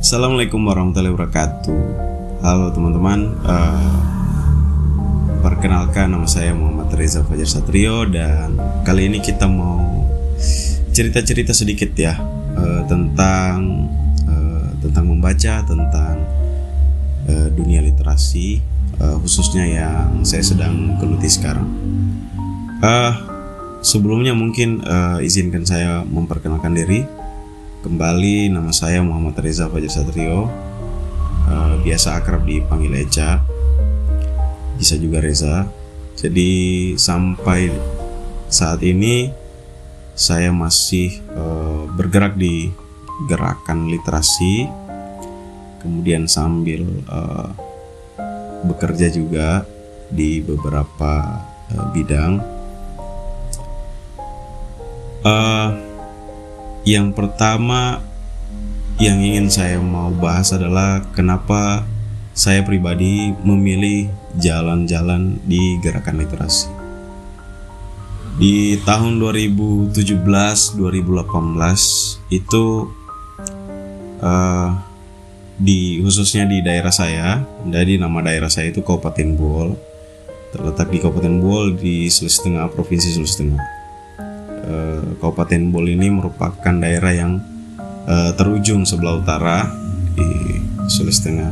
Assalamualaikum warahmatullahi wabarakatuh. Halo teman-teman, perkenalkan nama saya Muhammad Reza Fajar Satrio. Dan kali ini kita mau cerita-cerita sedikit ya, tentang membaca, tentang dunia literasi, khususnya yang saya sedang geluti sekarang. Sebelumnya mungkin izinkan saya memperkenalkan diri. Kembali, nama saya Muhammad Reza Fajar Satrio, biasa akrab dipanggil Eca, bisa juga Reza. Jadi sampai saat ini saya masih bergerak di gerakan literasi, kemudian sambil bekerja juga di beberapa bidang. Yang pertama yang ingin saya mau bahas adalah kenapa saya pribadi memilih jalan-jalan di gerakan literasi. Di tahun 2017-2018 itu khususnya di daerah saya, jadi nama daerah saya itu Kabupaten Buol, terletak di Kabupaten Buol di Sulawesi Tengah, Provinsi Sulawesi Tengah. Kabupaten Buol ini merupakan daerah yang terujung sebelah utara di Sulawesi Tengah.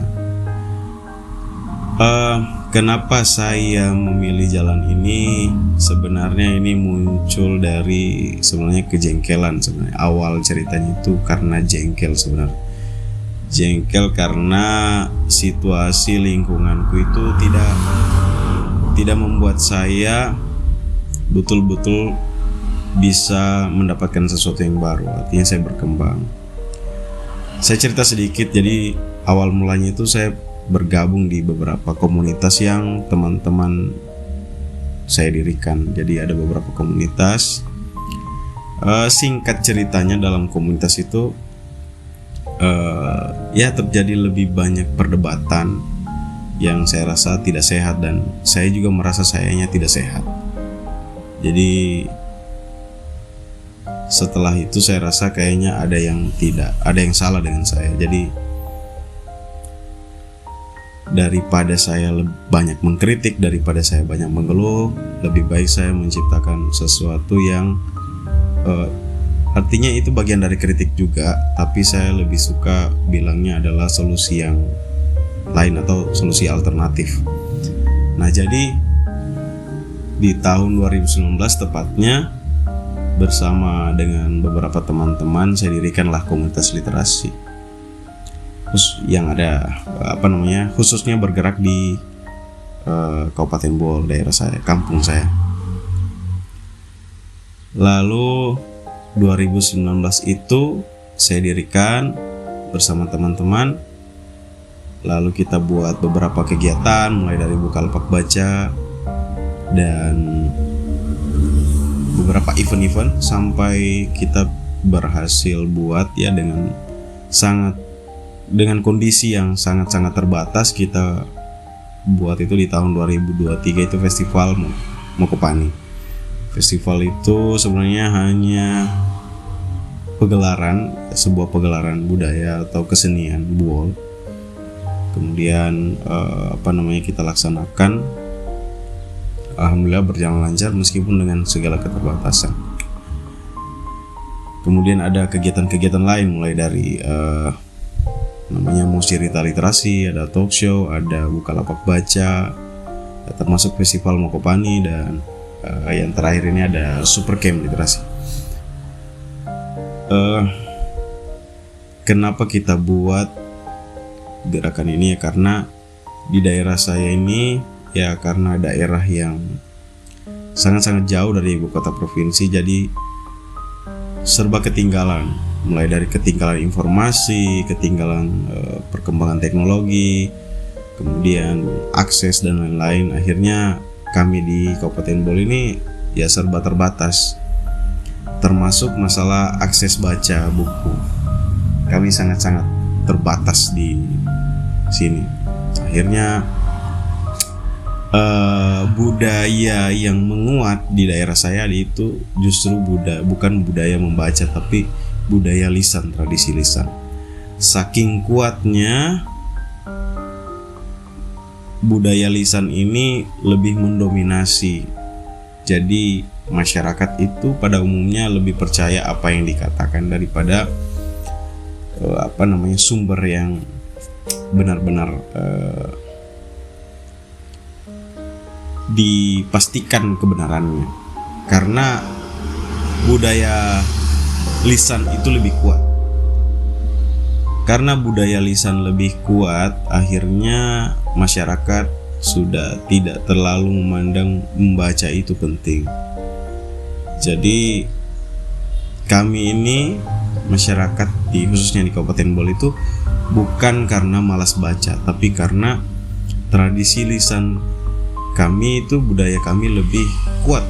Kenapa saya memilih jalan ini? Sebenarnya ini muncul dari sebenarnya kejengkelan. Sebenarnya awal ceritanya itu karena jengkel sebenarnya. Jengkel karena situasi lingkunganku itu tidak membuat saya betul-betul bisa mendapatkan sesuatu yang baru, artinya saya berkembang. Saya cerita sedikit, jadi awal mulanya itu saya bergabung di beberapa komunitas yang teman-teman saya dirikan. Jadi ada beberapa komunitas. Singkat ceritanya dalam komunitas itu ya terjadi lebih banyak perdebatan yang saya rasa tidak sehat, dan saya juga merasa sayanya tidak sehat. Jadi setelah itu saya rasa kayaknya ada yang salah dengan saya. Jadi daripada saya banyak mengkritik, daripada saya banyak mengeluh, lebih baik saya menciptakan sesuatu yang artinya itu bagian dari kritik juga, tapi saya lebih suka bilangnya adalah solusi yang lain atau solusi alternatif. Nah, jadi di tahun 2019 tepatnya, bersama dengan beberapa teman-teman saya dirikanlah komunitas literasi yang ada khususnya bergerak di Kabupaten Buol, daerah saya, kampung saya. Lalu 2019 itu saya dirikan bersama teman-teman. Lalu kita buat beberapa kegiatan, mulai dari Bukalapak Baca dan beberapa event-event, sampai kita berhasil buat ya dengan kondisi yang sangat-sangat terbatas. Kita buat itu di tahun 2023 itu festival Mokopani. Festival itu sebenarnya hanya sebuah pegelaran budaya atau kesenian Buol. Kemudian kita laksanakan. Alhamdulillah berjalan lancar meskipun dengan segala keterbatasan. Kemudian ada kegiatan-kegiatan lain, mulai dari Musirita Literasi, ada talk show, ada Bukalapak Baca, termasuk festival Mokopani, dan yang terakhir ini ada Super Camp Literasi. Kenapa kita buat gerakan ini ya, karena di daerah saya ini ya, karena daerah yang sangat-sangat jauh dari ibu kota provinsi, jadi serba ketinggalan, mulai dari ketinggalan informasi, ketinggalan perkembangan teknologi, kemudian akses dan lain-lain. Akhirnya kami di Kabupaten Buol ini ya serba terbatas, termasuk masalah akses baca buku. Kami sangat-sangat terbatas di sini. Akhirnya budaya yang menguat di daerah saya itu justru bukan budaya membaca, tapi budaya lisan, tradisi lisan. saking kuatnya budaya lisan ini lebih mendominasi. Jadi masyarakat itu pada umumnya lebih percaya apa yang dikatakan daripada sumber yang benar-benar dipastikan kebenarannya. Karena budaya lisan itu lebih kuat. Karena budaya lisan lebih kuat, akhirnya masyarakat sudah tidak terlalu memandang membaca itu penting. Jadi kami ini masyarakat khususnya di Kabupaten Bole itu bukan karena malas baca, tapi karena tradisi lisan kami itu, budaya kami lebih kuat.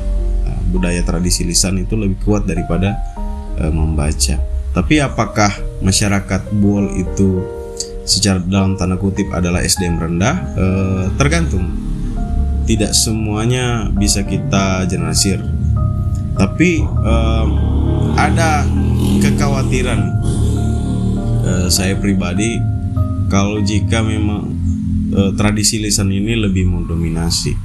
Budaya tradisi lisan itu lebih kuat daripada membaca. Tapi apakah masyarakat Bol itu secara dalam tanda kutip adalah SDM rendah? Tergantung. Tidak semuanya bisa kita generalisir. Tapi ada kekhawatiran saya pribadi kalau jika memang tradisi lisan ini lebih mendominasi.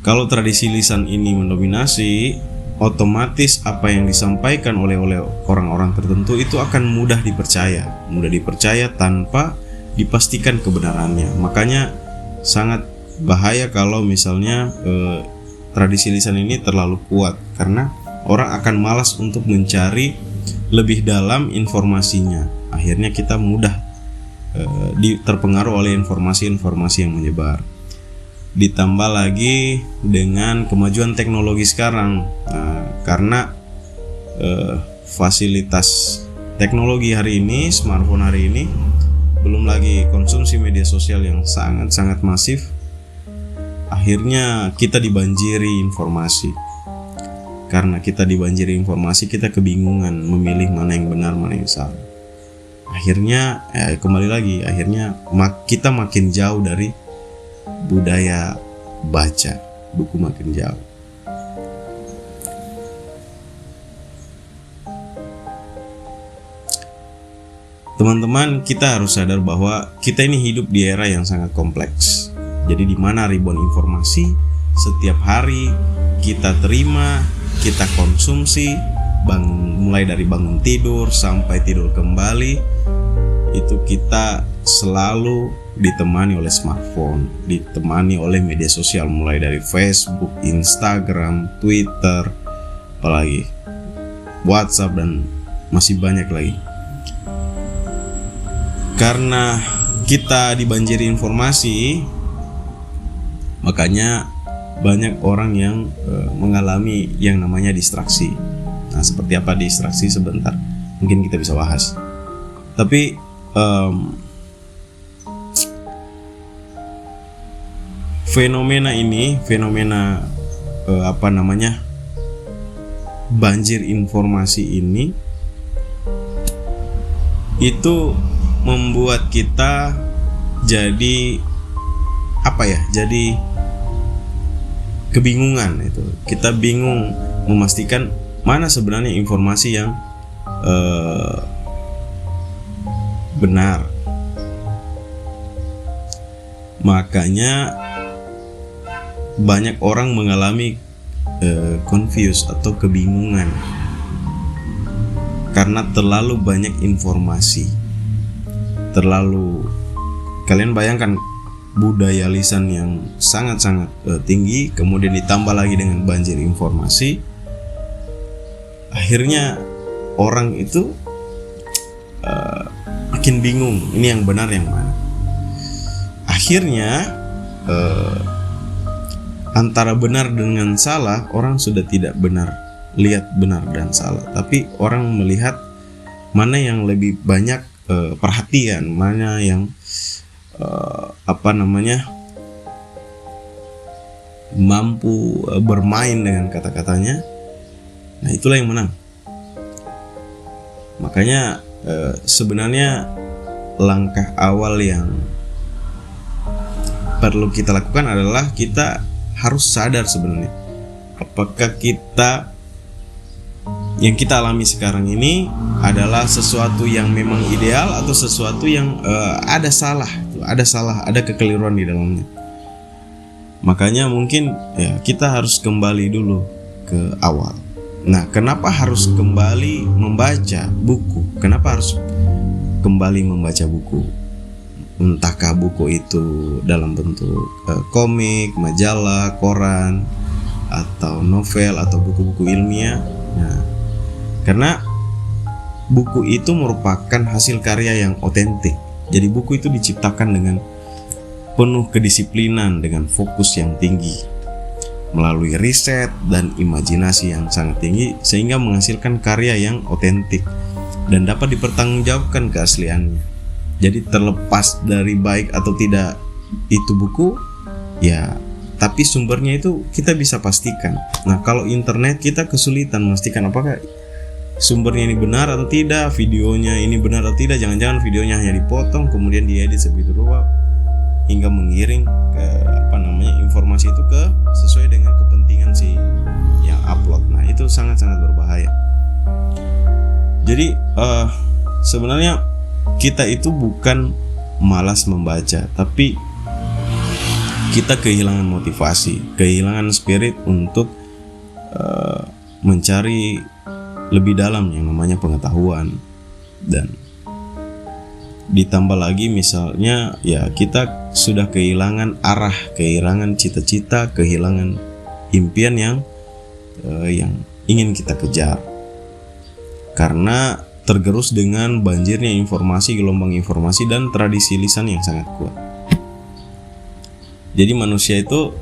Kalau tradisi lisan ini mendominasi, otomatis apa yang disampaikan oleh orang-orang tertentu itu akan mudah dipercaya tanpa dipastikan kebenarannya. Makanya sangat bahaya kalau misalnya tradisi lisan ini terlalu kuat, karena orang akan malas untuk mencari lebih dalam informasinya. Akhirnya kita mudah terpengaruh oleh informasi-informasi yang menyebar. Ditambah lagi dengan kemajuan teknologi sekarang, karena fasilitas teknologi hari ini, smartphone hari ini, belum lagi konsumsi media sosial yang sangat-sangat masif, akhirnya kita dibanjiri informasi. Karena kita dibanjiri informasi, kita kebingungan memilih mana yang benar, mana yang salah. Akhirnya kembali lagi, akhirnya kita makin jauh dari budaya baca buku, makin jauh. Teman-teman, kita harus sadar bahwa kita ini hidup di era yang sangat kompleks. Jadi di mana ribuan informasi setiap hari kita terima, kita konsumsi, mulai dari bangun tidur sampai tidur kembali, itu kita selalu ditemani oleh smartphone, ditemani oleh media sosial, mulai dari Facebook, Instagram, Twitter, apalagi WhatsApp, dan masih banyak lagi. Karena kita dibanjiri informasi, makanya banyak orang yang mengalami yang namanya distraksi. Nah, seperti apa distraksi? Sebentar mungkin kita bisa bahas. Tapi fenomena banjir informasi ini itu membuat kita jadi kebingungan. Itu kita bingung memastikan mana sebenarnya informasi yang benar. Makanya banyak orang mengalami confused atau kebingungan karena terlalu banyak informasi. Kalian bayangkan budaya lisan yang sangat-sangat tinggi, kemudian ditambah lagi dengan banjir informasi, akhirnya orang itu makin bingung, ini yang benar yang mana. Akhirnya antara benar dengan salah, orang sudah tidak lihat benar dan salah, tapi orang melihat mana yang lebih banyak perhatian, mana yang mampu bermain dengan kata-katanya. Nah, itulah yang menang. Makanya sebenarnya langkah awal yang perlu kita lakukan adalah kita harus sadar sebenarnya apakah kita yang kita alami sekarang ini adalah sesuatu yang memang ideal atau sesuatu yang ada kekeliruan di dalamnya. Makanya mungkin ya kita harus kembali dulu ke awal. Nah, kenapa harus kembali membaca buku? Kenapa harus kembali membaca buku? Entahkah buku itu dalam bentuk komik, majalah, koran, atau novel, atau buku-buku ilmiah. Nah, karena buku itu merupakan hasil karya yang otentik. Jadi buku itu diciptakan dengan penuh kedisiplinan, dengan fokus yang tinggi, melalui riset dan imajinasi yang sangat tinggi, sehingga menghasilkan karya yang otentik dan dapat dipertanggungjawabkan keasliannya. Jadi terlepas dari baik atau tidak itu buku, ya tapi sumbernya itu kita bisa pastikan. Nah, kalau internet kita kesulitan memastikan apakah sumbernya ini benar atau tidak, videonya ini benar atau tidak. Jangan-jangan videonya hanya dipotong kemudian diedit sebegitu rupa hingga mengiring ke informasi itu sesuai dengan kepentingan si yang upload. Nah, itu sangat-sangat berbahaya. Jadi sebenarnya kita itu bukan malas membaca, tapi kita kehilangan motivasi, kehilangan spirit untuk mencari lebih dalam yang namanya pengetahuan. Dan ditambah lagi misalnya ya kita sudah kehilangan arah, kehilangan cita-cita, kehilangan impian yang ingin kita kejar, karena tergerus dengan banjirnya informasi, gelombang informasi, dan tradisi lisan yang sangat kuat. Jadi manusia itu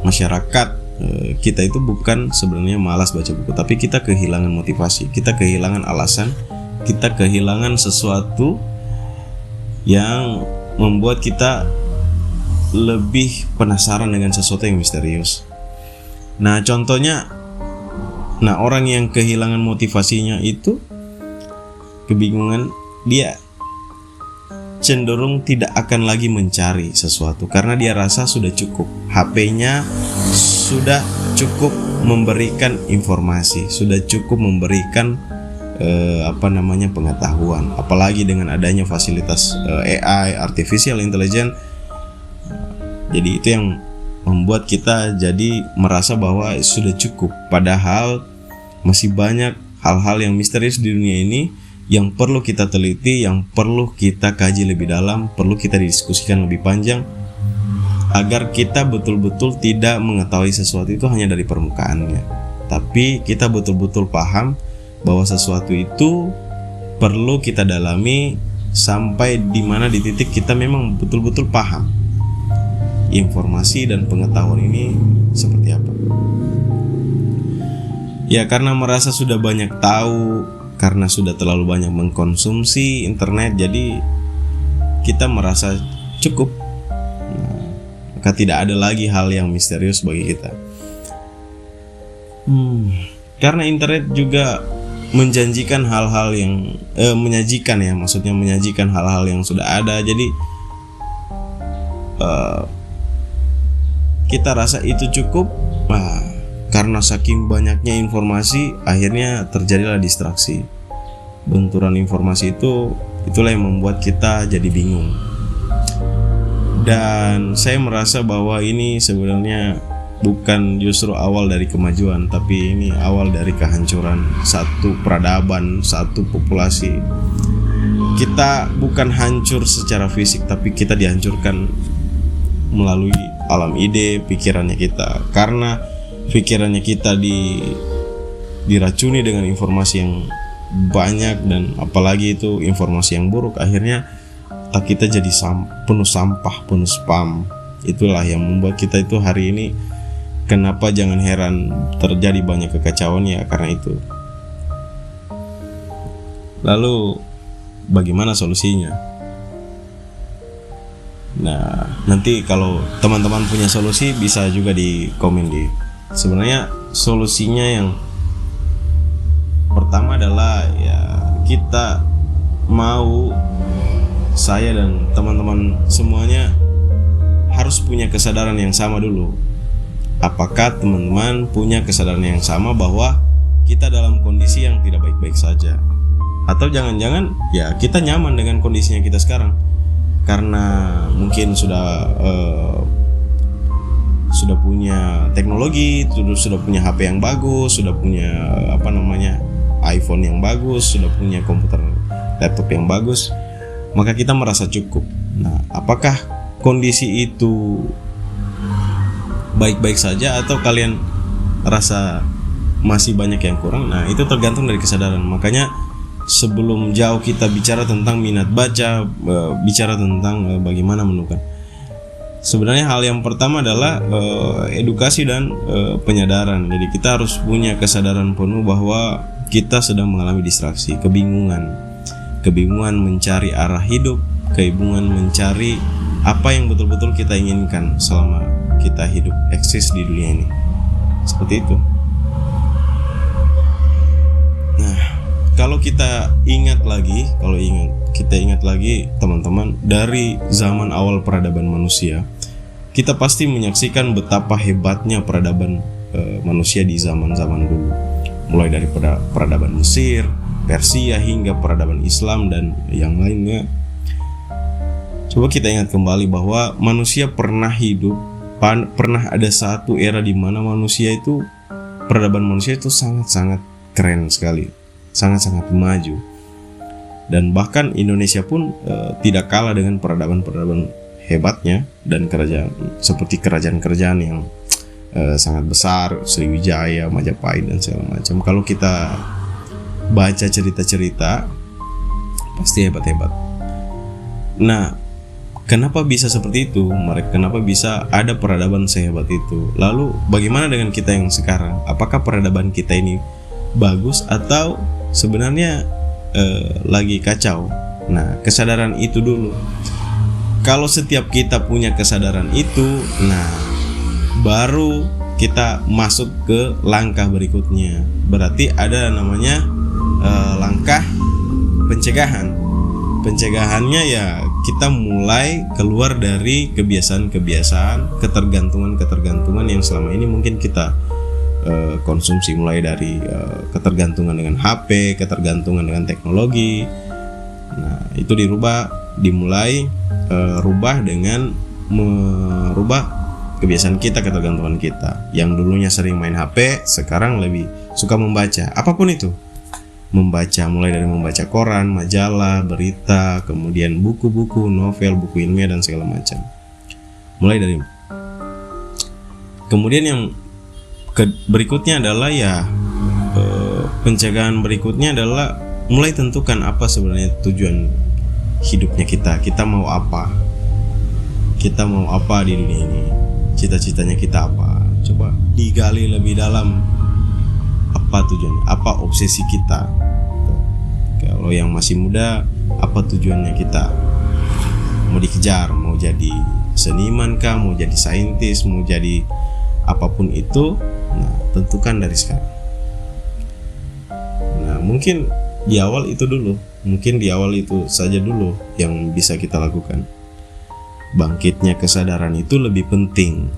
masyarakat kita itu bukan sebenarnya malas baca buku, tapi kita kehilangan motivasi, kita kehilangan alasan, kita kehilangan sesuatu yang membuat kita lebih penasaran dengan sesuatu yang misterius. Nah, contohnya, orang yang kehilangan motivasinya itu kebingungan, dia cenderung tidak akan lagi mencari sesuatu karena dia rasa sudah cukup. HP-nya sudah cukup memberikan informasi, sudah cukup memberikan pengetahuan. Apalagi dengan adanya fasilitas AI, artificial intelligence. Jadi itu yang membuat kita jadi merasa bahwa sudah cukup, padahal masih banyak hal-hal yang misterius di dunia ini yang perlu kita teliti, yang perlu kita kaji lebih dalam, perlu kita diskusikan lebih panjang, agar kita betul-betul tidak mengetahui sesuatu itu hanya dari permukaannya, tapi kita betul-betul paham bahwa sesuatu itu perlu kita dalami sampai di mana di titik kita memang betul-betul paham informasi dan pengetahuan ini seperti apa. Ya, karena merasa sudah banyak tahu, karena sudah terlalu banyak mengkonsumsi internet, jadi kita merasa cukup. Maka tidak ada lagi hal yang misterius bagi kita. Karena internet juga menjanjikan hal-hal yang menyajikan hal-hal yang sudah ada. Jadi kita rasa itu cukup. Karena saking banyaknya informasi, akhirnya terjadilah distraksi. Benturan informasi itulah yang membuat kita jadi bingung. Dan saya merasa bahwa ini sebenarnya bukan justru awal dari kemajuan, tapi ini awal dari kehancuran satu peradaban, satu populasi. Kita bukan hancur secara fisik, tapi kita dihancurkan melalui alam ide pikirannya kita. Karena pikirannya kita diracuni dengan informasi yang banyak, dan apalagi itu informasi yang buruk, akhirnya kita jadi penuh sampah, penuh spam. Itulah yang membuat kita itu hari ini, kenapa jangan heran terjadi banyak kekacauan, ya karena itu. Lalu bagaimana solusinya? Nah, nanti kalau teman-teman punya solusi bisa juga di komen di. Sebenarnya solusinya yang pertama adalah ya kita mau, saya dan teman-teman semuanya harus punya kesadaran yang sama dulu. Apakah teman-teman punya kesadaran yang sama bahwa kita dalam kondisi yang tidak baik-baik saja, atau jangan-jangan ya kita nyaman dengan kondisinya kita sekarang karena mungkin sudah punya teknologi, sudah punya HP yang bagus, sudah punya iPhone yang bagus, sudah punya komputer laptop yang bagus, maka kita merasa cukup. Nah, apakah kondisi itu baik-baik saja atau kalian rasa masih banyak yang kurang? Nah, itu tergantung dari kesadaran. Makanya sebelum jauh kita bicara tentang minat baca, bicara tentang bagaimana menemukan, sebenarnya hal yang pertama adalah edukasi dan penyadaran. Jadi kita harus punya kesadaran penuh bahwa kita sedang mengalami distraksi, kebingungan mencari arah hidup, kebingungan mencari apa yang betul-betul kita inginkan selama kita hidup eksis di dunia ini. Seperti itu. Nah, kalau kita ingat lagi teman-teman, dari zaman awal peradaban manusia, kita pasti menyaksikan betapa hebatnya peradaban manusia di zaman-zaman dulu. Mulai dari peradaban Mesir, Persia hingga peradaban Islam dan yang lainnya. Coba kita ingat kembali bahwa manusia pernah hidup, pernah ada satu era di mana peradaban manusia itu sangat-sangat keren sekali, sangat-sangat maju. Dan bahkan Indonesia pun tidak kalah dengan peradaban-peradaban hebatnya dan kerajaan-kerajaan yang sangat besar, Sriwijaya, Majapahit dan segala macam. Kalau kita baca cerita-cerita pasti hebat-hebat. Nah, kenapa bisa seperti itu? Kenapa bisa ada peradaban sehebat itu? Lalu bagaimana dengan kita yang sekarang? Apakah peradaban kita ini bagus atau sebenarnya lagi kacau? Nah, kesadaran itu dulu. Kalau setiap kita punya kesadaran itu, nah baru kita masuk ke langkah berikutnya. Berarti ada namanya langkah pencegahan. Pencegahannya ya kita mulai keluar dari kebiasaan-kebiasaan, ketergantungan yang selama ini mungkin kita konsumsi, mulai dari ketergantungan dengan HP, ketergantungan dengan teknologi. Nah, itu dimulai rubah dengan merubah kebiasaan kita, ketergantungan kita. Yang dulunya sering main HP, sekarang lebih suka membaca, apapun itu. Mulai dari membaca koran, majalah, berita, kemudian buku-buku, novel, buku ilmiah dan segala macam. Kemudian yang berikutnya adalah pencegahan berikutnya adalah mulai tentukan apa sebenarnya tujuan hidupnya kita. Kita mau apa di dunia ini, cita-citanya kita apa. Coba digali lebih dalam, apa tujuannya, apa obsesi kita. Kalau yang masih muda, apa tujuannya kita, mau dikejar, mau jadi seniman kah, mau jadi saintis, mau jadi apapun itu. Nah, tentukan dari sekarang. Nah, mungkin di awal itu saja dulu yang bisa kita lakukan. Bangkitnya kesadaran itu lebih penting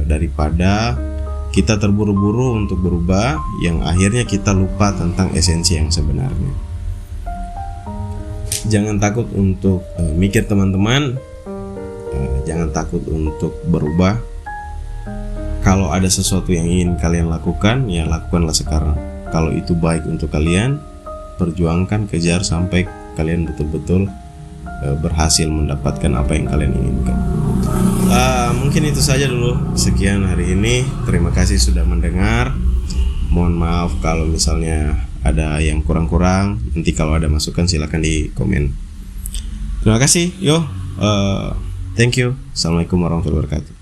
daripada kita terburu-buru untuk berubah, yang akhirnya kita lupa tentang esensi yang sebenarnya. Jangan takut untuk mikir teman-teman, jangan takut untuk berubah. Kalau ada sesuatu yang ingin kalian lakukan, ya lakukanlah sekarang. Kalau itu baik untuk kalian, perjuangkan, kejar sampai kalian betul-betul berhasil mendapatkan apa yang kalian inginkan. Mungkin itu saja dulu, sekian hari ini. Terima kasih sudah mendengar. Mohon maaf kalau misalnya ada yang kurang-kurang. Nanti kalau ada masukan silakan di komen. Terima kasih. Thank you. Assalamualaikum warahmatullahi wabarakatuh.